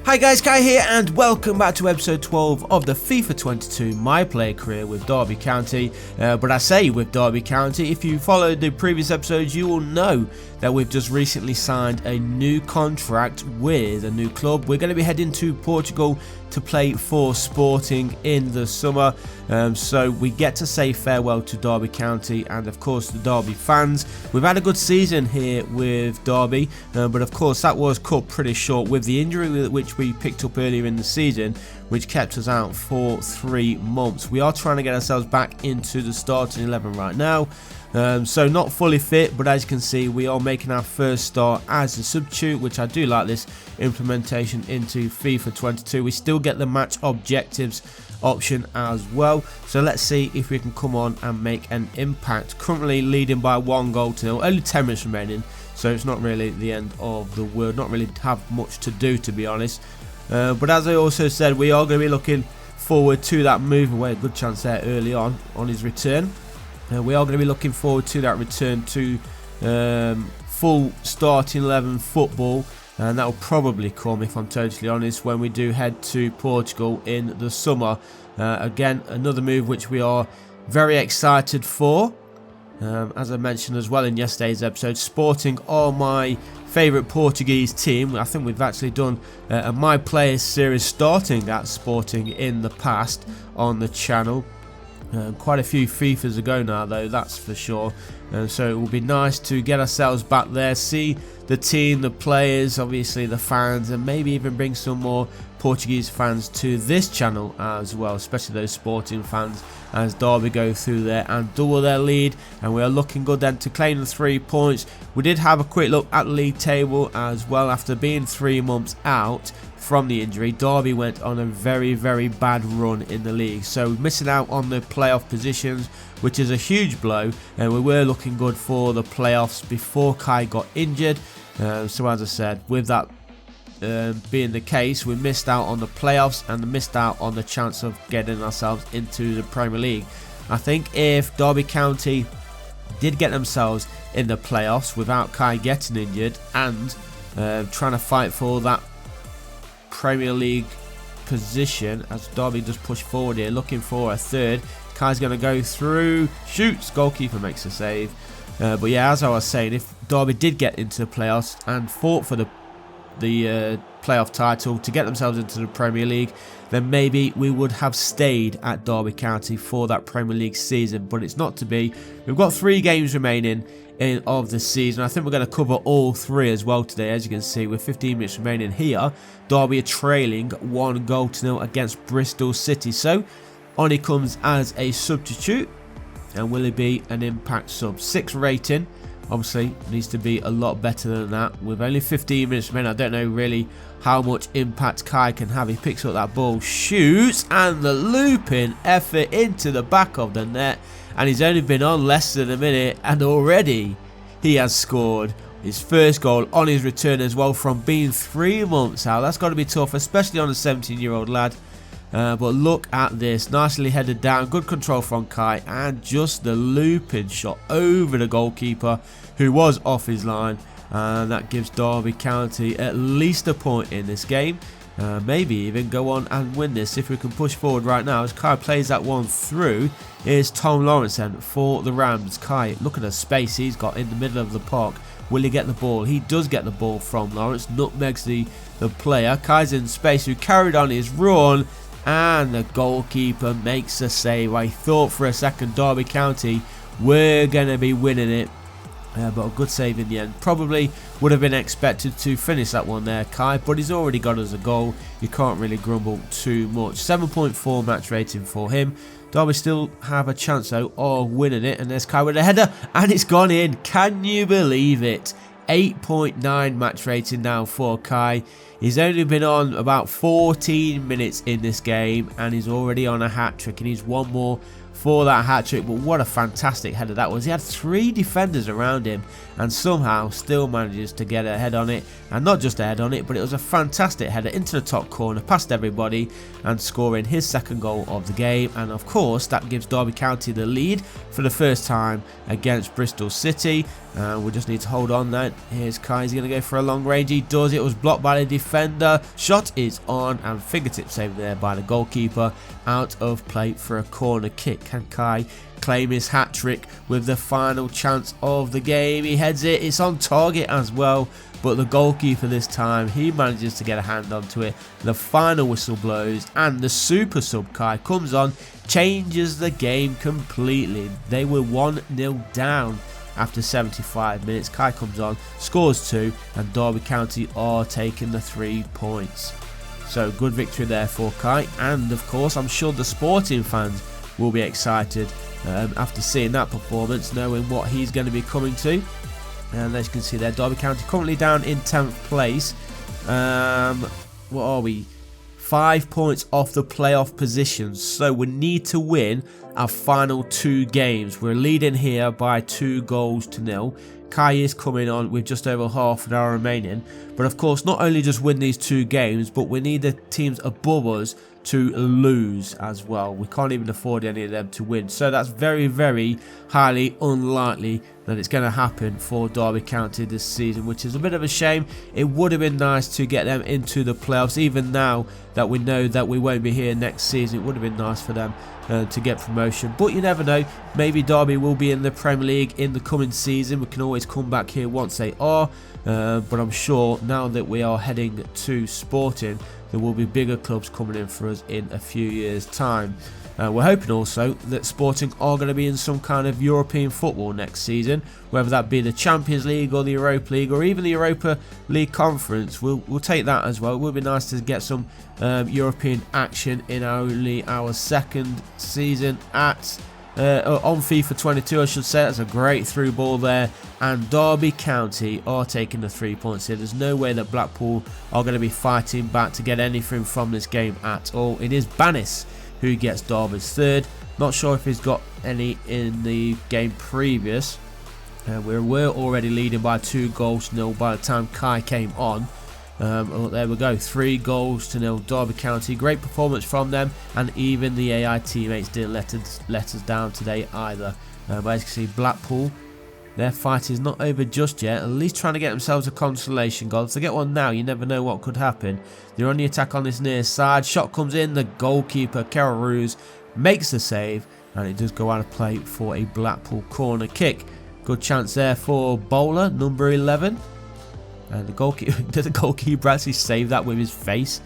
Hi guys, Kai here and welcome back to episode 12 of the FIFA 22 My Player Career with Derby County. But I say with Derby County, if you followed the previous episodes you will know that we've just recently signed a new contract with a new club. We're going to be heading to Portugal to play for Sporting in the summer. So we get to say farewell to Derby County and of course the Derby fans. We've had a good season here with Derby, but of course that was cut pretty short with the injury which we picked up earlier in the season, which kept us out for 3 months. We are trying to get ourselves back into the starting 11 right now. So not fully fit, but as you can see we are making our first start as a substitute, which I do like this implementation into FIFA 22. We still get the match objectives option as well, so let's see if we can come on and make an impact. Currently leading by 1-0, only 10 minutes remaining, so it's not really the end of the world, not really have much to do to be honest. But as I also said, we are going to be looking forward to that move away, a good chance there early on his return. We are going to be looking forward to that return to full starting 11 football, and that will probably come, if I'm totally honest, when we do head to Portugal in the summer. Again, another move which we are very excited for. As I mentioned as well in yesterday's episode, Sporting are my favourite Portuguese team. I think we've actually done a My Players series starting at Sporting in the past on the channel. Quite a few FIFAs ago now though, that's for sure. So it will be nice to get ourselves back there, see the team, the players, obviously the fans, and maybe even bring some more Portuguese fans to this channel as well, especially those Sporting fans, as Derby go through there and double their lead, and we are looking good then to claim the 3 points. We did have a quick look at the league table as well. After being 3 months out from the injury, Derby went on a very bad run in the league, so missing out on the playoff positions, which is a huge blow, and we were looking good for the playoffs before Kai got injured. So as I said, with that being the case, we missed out on the playoffs and missed out on the chance of getting ourselves into the Premier League. I think if Derby County did get themselves in the playoffs without Kai getting injured and trying to fight for that Premier League position, as Derby just push forward here looking for a third, Kai's going to go through, shoots, goalkeeper makes a save. But yeah, as I was saying, if Derby did get into the playoffs and fought for the playoff title to get themselves into the Premier League, then maybe we would have stayed at Derby County for that Premier League season, but it's not to be. We've got 3 games remaining of the season. I think we're going to cover all 3 as well today. As you can see, with 15 minutes remaining here, Derby are trailing 1-0 against Bristol City. So on he comes as a substitute, and will he be an impact sub? 6 rating. Obviously needs to be a lot better than that. With only 15 minutes remaining, I don't know really how much impact Kai can have. He picks up that ball, shoots, and the looping effort into the back of the net, and he's only been on less than a minute and already he has scored his first goal on his return as well from being 3 months out. That's got to be tough, especially on a 17-year-old lad. But look at this, nicely headed down, good control from Kai, and just the looping shot over the goalkeeper who was off his line, and that gives Derby County at least a point in this game. Maybe even go on and win this if we can push forward right now. As Kai plays that one through, here's Tom Lawrence then for the Rams. Kai, look at the space he's got in the middle of the park. Will he get the ball? He does get the ball from Lawrence, nutmegs the player. Kai's in space, who carried on his run, and the goalkeeper makes a save. I thought for a second Derby County were going to be winning it, but a good save in the end. Probably would have been expected to finish that one there, Kai, but he's already got us a goal. You can't really grumble too much. 7.4 match rating for him. Derby still have a chance though of winning it, and there's Kai with a header, and it's gone in. Can you believe it? 8.9 match rating now for Kai. He's only been on about 14 minutes in this game and he's already on a hat-trick, and he's one more for that hat-trick. But what a fantastic header that was. He had 3 defenders around him and somehow still manages to get a head on it, and not just a head on it, but it was a fantastic header into the top corner, past everybody, and scoring his second goal of the game. And of course that gives Derby County the lead for the first time against Bristol City. We just need to hold on now. Here's Kai, he's going to go for a long range, he does. It was blocked by the defender, shot is on, and fingertip saved there by the goalkeeper, out of play for a corner kick. Can Kai claim his hat-trick with the final chance of the game? He heads it, it's on target as well, but the goalkeeper this time, he manages to get a hand onto it. The final whistle blows and the super sub Kai comes on, changes the game completely. They were 1-0 down after 75 minutes. Kai comes on, scores 2, and Derby County are taking the 3 points. So good victory there for Kai, and of course I'm sure the Sporting fans will be excited after seeing that performance, knowing what he's going to be coming to. And as you can see there, Derby County currently down in 10th place. What are we? 5 points off the playoff positions, so we need to win our final 2 games. We're leading here by 2-0. Kai is coming on with just over half an hour remaining, but of course not only just win these 2 games, but we need the teams above us to lose as well. We can't even afford any of them to win, so that's very, very highly unlikely that it's going to happen for Derby County this season, which is a bit of a shame. It would have been nice to get them into the playoffs, even now that we know that we won't be here next season. It would have been nice for them to get promotion, but you never know, maybe Derby will be in the Premier League in the coming season. We can always come back here once they are, but I'm sure now that we are heading to Sporting, there will be bigger clubs coming in for us in a few years time. We're hoping also that Sporting are going to be in some kind of European football next season, whether that be the Champions League or the Europa League or even the Europa League Conference. We'll take that as well. It would be nice to get some European action in only our second season at on FIFA 22, I should say. That's a great through ball there, and Derby County are taking the 3 points here. There's no way that Blackpool are going to be fighting back to get anything from this game at all. It is Bannis who gets Derby's 3rd. Not sure if he's got any in the game previous. We were already leading by 2-0 by the time Kai came on. Oh, there we go, 3-0 Derby County. Great performance from them, and even the AI teammates didn't let us down today either. But as you can see, Blackpool, their fight is not over just yet, at least trying to get themselves a consolation goal. If they get one now, you never know what could happen. They're on the attack on this near side, shot comes in, the goalkeeper Carol Roos makes the save, and it does go out of play for a Blackpool corner kick. Good chance there for Bowler, number 11. And the goalkeeper, did the goalkeeper actually save that with his face?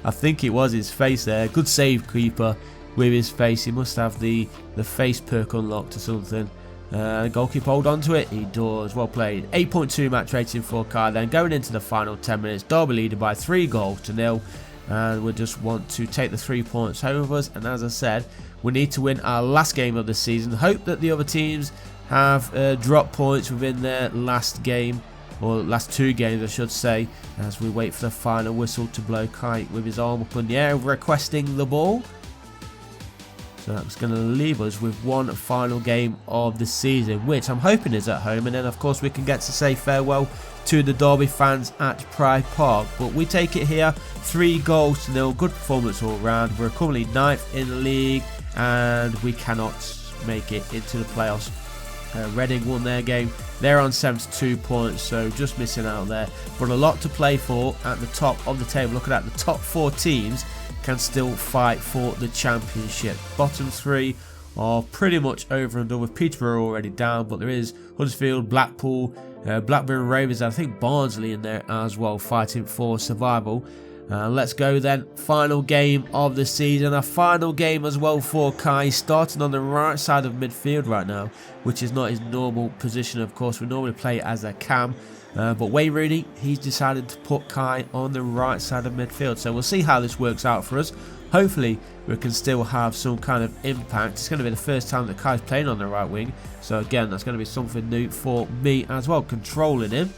I think it was his face there. Good save, keeper, with his face. He must have the face perk unlocked or something. Goalkeeper hold on to it. He does. Well played. 8.2 match rating for Kai. Then going into the final 10 minutes, Derby leading by 3-0, and we just want to take the 3 points home with us. And as I said, we need to win our last game of the season. Hope that the other teams have dropped points within their last game, or last 2 games I should say, as we wait for the final whistle to blow. Kai with his arm up in the air requesting the ball. So that's going to leave us with one final game of the season, which I'm hoping is at home, and then of course we can get to say farewell to the Derby fans at Pride Park. But we take it here, 3-0. Good performance all round. We're currently 9th in the league, and we cannot make it into the playoffs. Reading won their game. They're on 72 points, so just missing out there. But a lot to play for at the top of the table. Looking at the top 4 teams can still fight for the championship. Bottom 3 are pretty much over and done, with Peterborough already down, but there is Huddersfield, Blackpool, Blackburn Rovers, and I think Barnsley in there as well, fighting for survival. Let's go then. Final game of the season. A final game as well for Kai, starting on the right side of midfield right now, which is not his normal position. Of course, we normally play as a cam, but Wayne Rooney, he's decided to put Kai on the right side of midfield. So we'll see how this works out for us. Hopefully we can still have some kind of impact. It's going to be the first time that Kai's playing on the right wing, so again that's going to be something new for me as well, controlling him.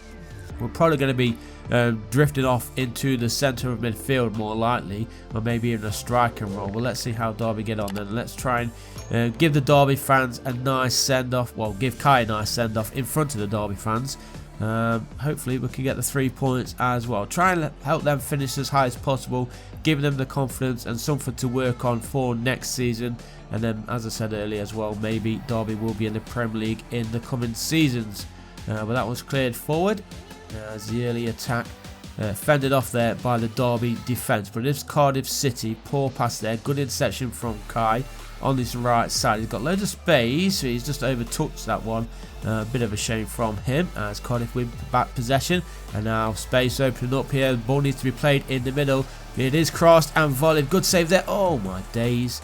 We're probably going to be drifting off into the centre of midfield more likely, or maybe even a striking role. Well, let's see how Derby get on then. Let's try and give the Derby fans a nice send-off. Well, give Kai a nice send-off in front of the Derby fans. Hopefully we can get the 3 points as well. Try and help them finish as high as possible, giving them the confidence and something to work on for next season. And then, as I said earlier as well, maybe Derby will be in the Premier League in the coming seasons. But that was cleared forward as the early attack fended off there by the Derby defence. But it's Cardiff City, poor pass there, good interception from Kai on this right side. He's got loads of space, so he's just overtouched that one. A bit of a shame from him as Cardiff win back possession, and now space opening up here. The ball needs to be played in the middle. It is crossed and volleyed. Good save there. Oh my days,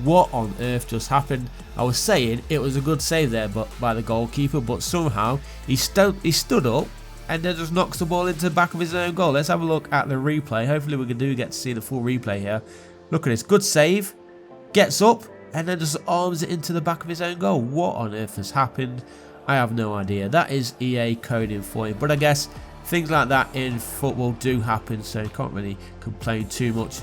what on earth just happened? I was saying it was a good save there but by the goalkeeper, but somehow he stood up and then just knocks the ball into the back of his own goal. Let's have a look at the replay. Hopefully we do get to see the full replay here. Look at this, good save, gets up and then just arms it into the back of his own goal. What on earth has happened? I have no idea. That is EA coding for you, but I guess things like that in football do happen, so you can't really complain too much.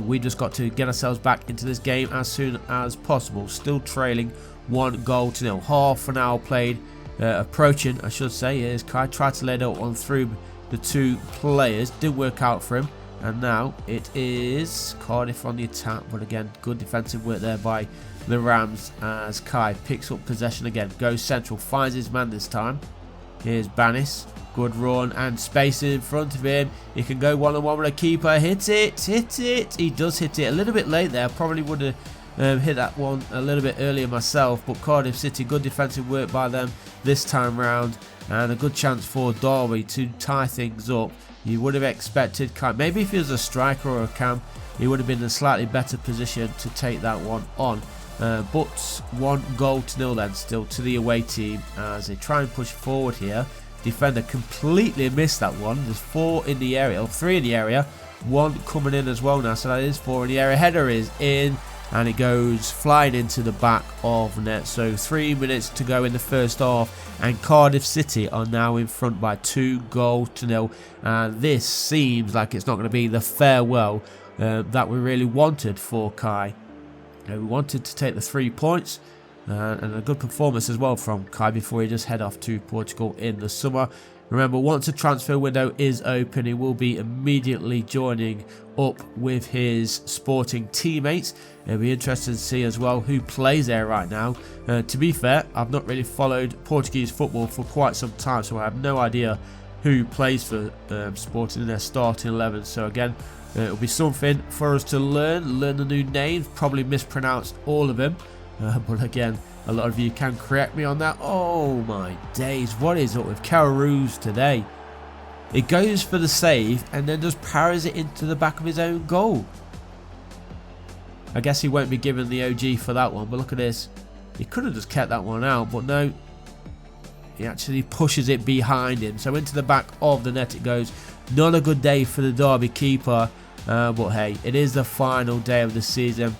We just got to get ourselves back into this game as soon as possible. Still trailing 1-0. Half an hour played, approaching I should say. Is Kai tried to lay that one through the two players, didn't work out for him, and now it is Cardiff on the attack. But again, good defensive work there by the Rams as Kai picks up possession again, goes central, finds his man this time. Here's Banis, good run and space in front of him. He can go one-on-one with a keeper. Hits it, hit it. He does hit it a little bit late there. Probably would have hit that one a little bit earlier myself. But Cardiff City, good defensive work by them this time round, and a good chance for Derby to tie things up. You would have expected maybe if he was a striker or a cam, he would have been in a slightly better position to take that one on. But 1-0 then still to the away team as they try and push forward here. Defender completely missed that one. There's 4 in the area, or 3 in the area, 1 coming in as well now, so that is 4 in the area. Header is in and it goes flying into the back of net. So 3 minutes to go in the first half, and Cardiff City are now in front by 2-0, and this seems like it's not going to be the farewell that we really wanted for Kai. We wanted to take the 3 points and a good performance as well from Kai before he just head off to Portugal in the summer. Remember, once the transfer window is open, he will be immediately joining up with his Sporting teammates. It'll be interesting to see as well who plays there right now. To be fair, I've not really followed Portuguese football for quite some time, so I have no idea who plays for Sporting in their starting 11. So again, it'll be something for us to learn the new names, probably mispronounced all of them, but again, a lot of you can correct me on that. Oh my days, what is up with Carouse today? It goes for the save and then just parries it into the back of his own goal. I guess he won't be given the OG for that one, but look at this. He could have just kept that one out, but no. He actually pushes it behind him, so into the back of the net it goes. Not a good day for the Derby keeper, but hey, it is the final day of the season.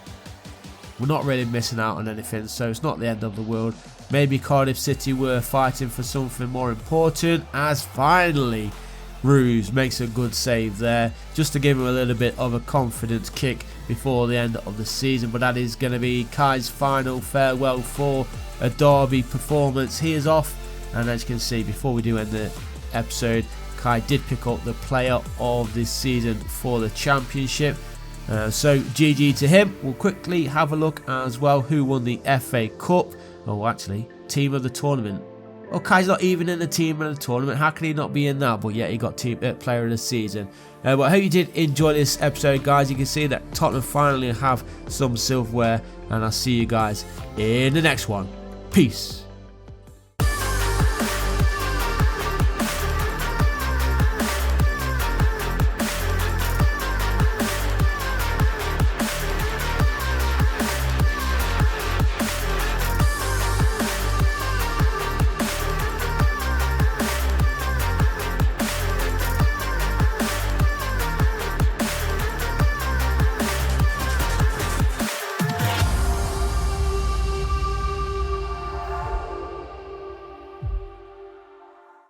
We're not really missing out on anything, so it's not the end of the world. Maybe Cardiff City were fighting for something more important, as finally Ruse makes a good save there, just to give him a little bit of a confidence kick before the end of the season. But that is going to be Kai's final farewell for a Derby performance. He is off, and as you can see, before we do end the episode, Kai did pick up the player of this season for the championship. So GG to him. We'll quickly have a look as well who won the FA Cup. Oh, actually, team of the tournament. Oh, Kai's not even in the team of the tournament. How can he not be in that? But yeah, he got player of the season. But I hope you did enjoy this episode, guys. You can see that Tottenham finally have some silverware, and I'll see you guys in the next one. Peace.